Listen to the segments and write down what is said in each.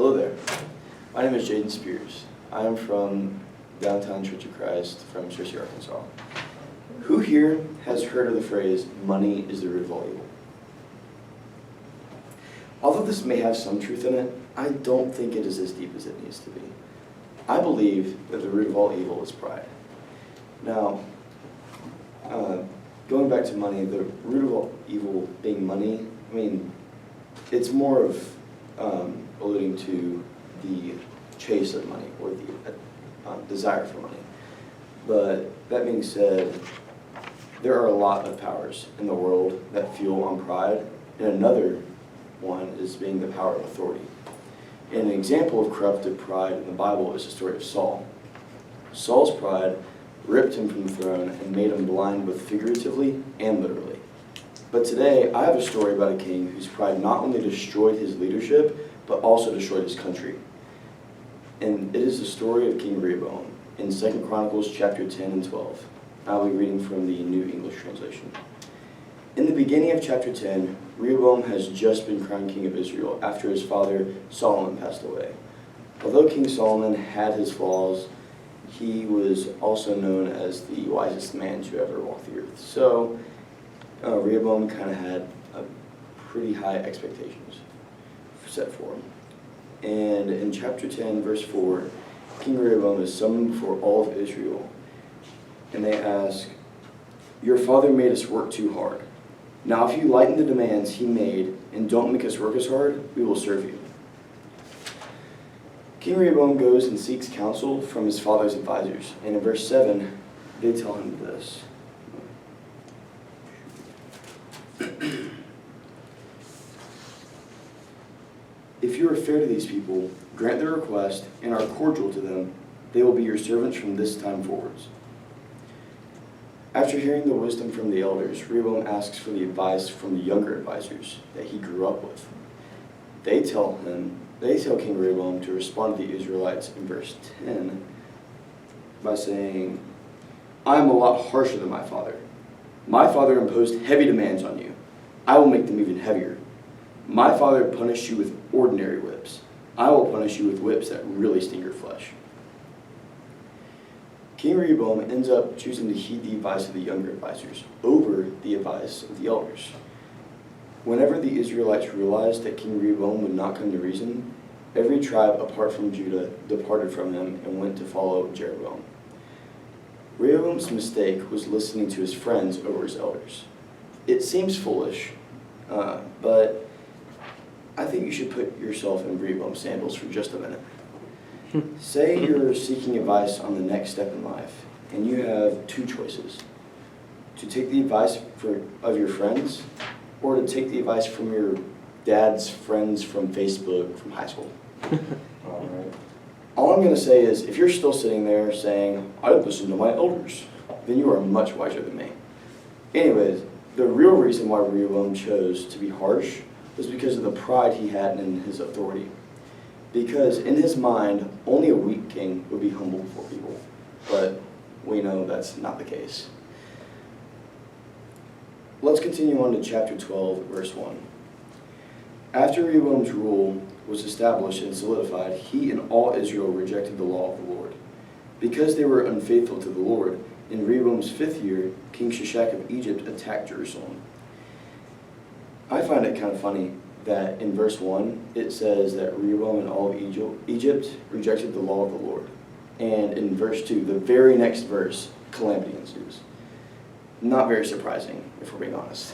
Hello there. My name is JadenS23. I am from downtown Church of Christ from Searcy, Arkansas. Who here has heard of the phrase, money is the root of all evil? Although this may have some truth in it, I don't think it is as deep as it needs to be. I believe that the root of all evil is pride. Now, going back to money, the root of all evil being money, I mean, it's more of alluding to the chase of money or the desire for money. But that being said, there are a lot of powers in the world that fuel on pride, and another one is being the power of authority. And an example of corrupted pride in the Bible is the story of Saul. Saul's pride ripped him from the throne and made him blind both figuratively and literally. But today, I have a story about a king whose pride not only destroyed his leadership, but also destroyed his country. And it is the story of King Rehoboam in 2 Chronicles chapter 10 and 12. I'll be reading from the New English Translation. In the beginning of chapter 10, Rehoboam has just been crowned king of Israel after his father Solomon passed away. Although King Solomon had his flaws, he was also known as the wisest man to ever walk the earth. So Rehoboam kind of had pretty high expectations set for him. And in chapter 10, verse 4, King Rehoboam is summoned before all of Israel, and they ask, "Your father made us work too hard. Now if you lighten the demands he made and don't make us work as hard, we will serve you." King Rehoboam goes and seeks counsel from his father's advisors, and in verse 7, they tell him this. "If you are fair to these people, grant their request, and are cordial to them, they will be your servants from this time forwards." After hearing the wisdom from the elders, Rehoboam asks for the advice from the younger advisors that he grew up with. They tell King Rehoboam to respond to the Israelites in verse 10 by saying, "I am a lot harsher than my father. My father imposed heavy demands on you. I will make them even heavier. My father punished you with ordinary whips. I will punish you with whips that really sting your flesh." King Rehoboam ends up choosing to heed the advice of the younger advisors over the advice of the elders. Whenever the Israelites realized that King Rehoboam would not come to reason, every tribe apart from Judah departed from him and went to follow Jeroboam. Rehoboam's mistake was listening to his friends over his elders. It seems foolish, but I think you should put yourself in Rehoboam's sandals for just a minute. Say you're seeking advice on the next step in life, and you have two choices: to take the advice of your friends, or to take the advice from your dad's friends from Facebook from high school. All right. All I'm going to say is, if you're still sitting there saying, "I listen to my elders," then you are much wiser than me. Anyways, the real reason why Rehoboam chose to be harsh was because of the pride he had in his authority. Because in his mind, only a weak king would be humble before people. But we know that's not the case. Let's continue on to chapter 12, verse 1. After Rehoboam's rule was established and solidified, he and all Israel rejected the law of the Lord. Because they were unfaithful to the Lord, in Rehoboam's 5th year, King Shishak of Egypt attacked Jerusalem. I find it kind of funny that in verse 1, it says that Rehoboam and all of Egypt rejected the law of the Lord. And in verse 2, the very next verse, calamity ensues. Not very surprising, if we're being honest.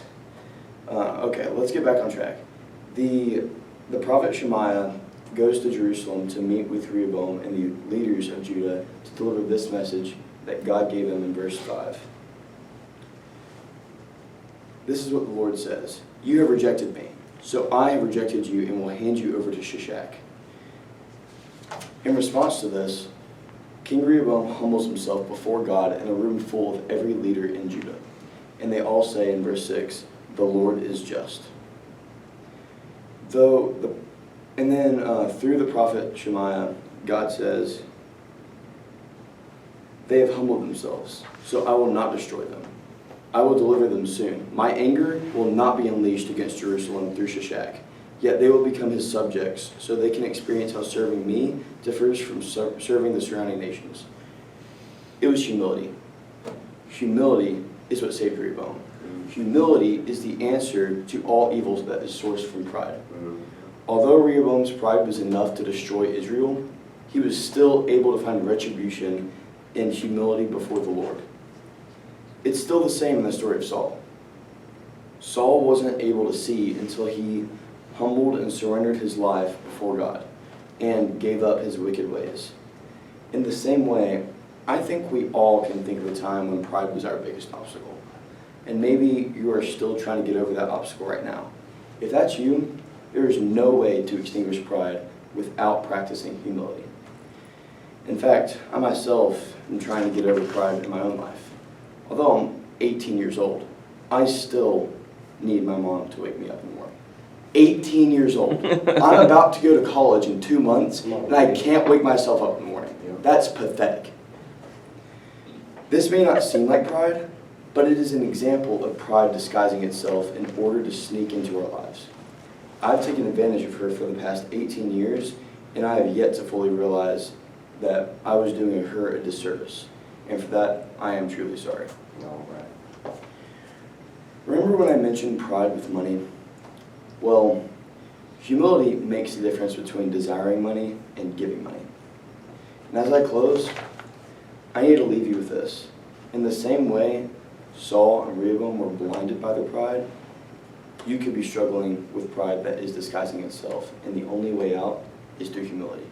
Okay, let's get back on track. The prophet Shemaiah goes to Jerusalem to meet with Rehoboam and the leaders of Judah to deliver this message that God gave him in verse 5. This is what the Lord says: "You have rejected me, so I have rejected you and will hand you over to Shishak." In response to this, King Rehoboam humbles himself before God in a room full of every leader in Judah. And they all say in verse 6, "The Lord is just." And then through the prophet Shemaiah, God says, "They have humbled themselves, so I will not destroy them. I will deliver them soon. My anger will not be unleashed against Jerusalem through Shishak, yet they will become his subjects, so they can experience how serving me differs from serving the surrounding nations. It was humility. Humility is what saved Rehoboam. Humility is the answer to all evils that is sourced from pride. Although Rehoboam's pride was enough to destroy Israel, he was still able to find retribution in humility before the Lord. It's still the same in the story of Saul. Saul wasn't able to see until he humbled and surrendered his life before God and gave up his wicked ways. In the same way, I think we all can think of a time when pride was our biggest obstacle. And maybe you are still trying to get over that obstacle right now. If that's you, there is no way to extinguish pride without practicing humility. In fact, I myself am trying to get over pride in my own life. Although I'm 18 years old, I still need my mom to wake me up in the morning. 18 years old. I'm about to go to college in 2 months, and I can't wake myself up in the morning. That's pathetic. This may not seem like pride, but it is an example of pride disguising itself in order to sneak into our lives. I've taken advantage of her for the past 18 years, and I have yet to fully realize that I was doing her a disservice. And for that, I am truly sorry. All right. Remember when I mentioned pride with money? Well, humility makes the difference between desiring money and giving money. And as I close, I need to leave you with this. In the same way Saul and Rehoboam were blinded by their pride, you could be struggling with pride that is disguising itself, and the only way out is through humility.